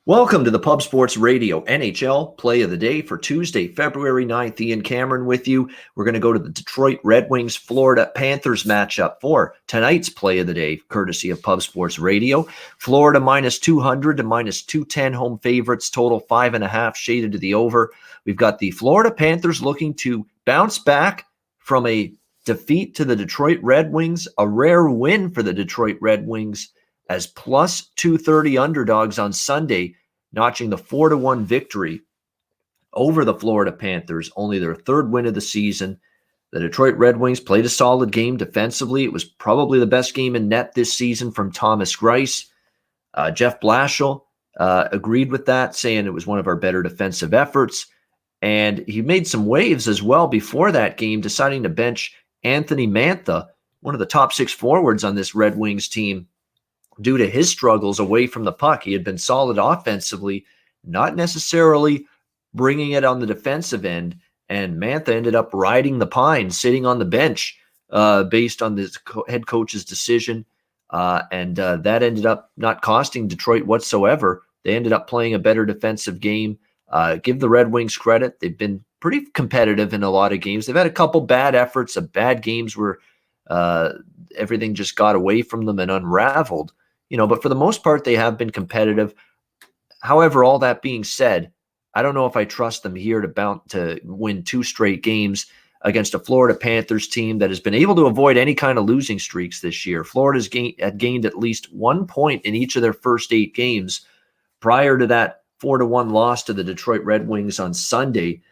Welcome to the Pub Sports Radio NHL Play of the Day for Tuesday, February 9th. Ian Cameron with you. We're going to go to the Detroit Red Wings Florida Panthers matchup for tonight's Play of the Day, courtesy of Pub Sports Radio. Florida minus 200 to minus 210 home favorites, total 5.5 shaded to the over. We've got the Florida Panthers looking to bounce back from a defeat to the Detroit Red Wings, a rare win for the Detroit Red Wings as plus 230 underdogs on Sunday, notching the 4-1 victory over the Florida Panthers, only their third win of the season. The Detroit Red Wings played a solid game defensively. It was probably the best game in net this season from Thomas Greiss. Jeff Blashill agreed with that, saying it was one of our better defensive efforts. And he made some waves as well before that game, deciding to bench Anthony Mantha, one of the top six forwards on this Red Wings team, due to his struggles away from the puck. He had been solid offensively, not necessarily bringing it on the defensive end, and Mantha ended up riding the pine, sitting on the bench based on the head coach's decision, and that ended up not costing Detroit whatsoever. They ended up playing a better defensive game. Give the Red Wings credit. They've been pretty competitive in a lot of games. They've had a couple bad efforts, bad games where everything just got away from them and unraveled. But for the most part, they have been competitive. However, all that being said, I don't know if I trust them here to win two straight games against a Florida Panthers team that has been able to avoid any kind of losing streaks this year. Florida's gained at least 1 point in each of their first 8 games prior to that 4-1 loss to the Detroit Red Wings on Sunday.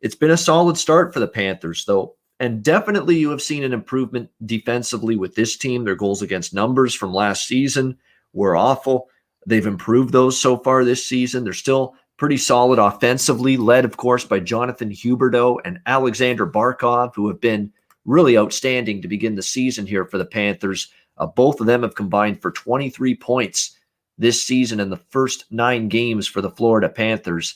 It's been a solid start for the Panthers, though. And definitely you have seen an improvement defensively with this team. Their goals against numbers from last season were awful. They've improved those so far this season. They're still pretty solid offensively, led, of course, by Jonathan Huberdeau and Alexander Barkov, who have been really outstanding to begin the season here for the Panthers. Both of them have combined for 23 points this season in the first 9 games for the Florida Panthers.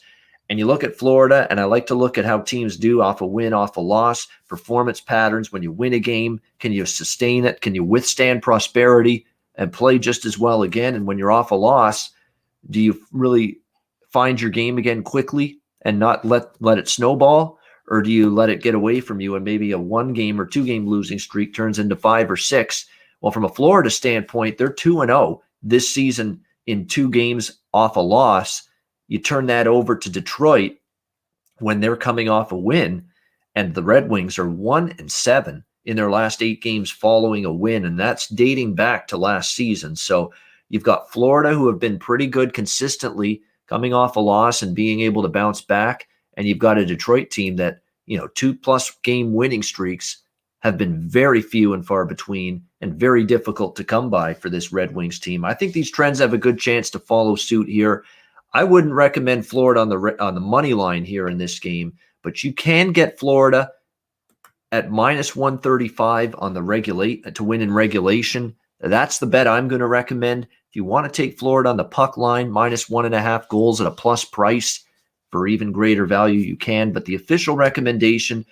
And you look at Florida, and I like to look at how teams do off a win, off a loss, performance patterns. When you win a game, can you sustain it? Can you withstand prosperity and play just as well again? And when you're off a loss, do you really find your game again quickly and not let it snowball? Or do you let it get away from you and maybe a 1-game or 2-game losing streak turns into 5 or 6? Well, from a Florida standpoint, they're 2-0 this season in 2 games off a loss. You turn that over to Detroit when they're coming off a win, and the Red Wings are 1-7 in their last 8 games following a win, and that's dating back to last season. So you've got Florida, who have been pretty good consistently coming off a loss and being able to bounce back, and you've got a Detroit team that, 2+ game winning streaks have been very few and far between and very difficult to come by for this Red Wings team. I think these trends have a good chance to follow suit here. I wouldn't recommend Florida on the money line here in this game, but you can get Florida at minus 135 on the to win in regulation. That's the bet I'm going to recommend. If you want to take Florida on the puck line, minus 1.5 goals at a plus price for even greater value, you can. But the official recommendation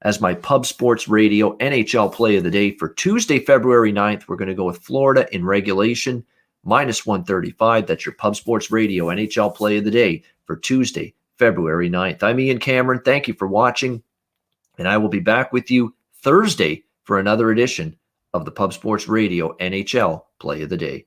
as my Pub Sports Radio NHL Play of the Day for Tuesday, February 9th, we're going to go with Florida in regulation. Minus 135. That's your Pub Sports Radio NHL Play of the Day for Tuesday, February 9th. I'm Ian Cameron. Thank you for watching, and I will be back with you Thursday for another edition of the Pub Sports Radio NHL Play of the Day.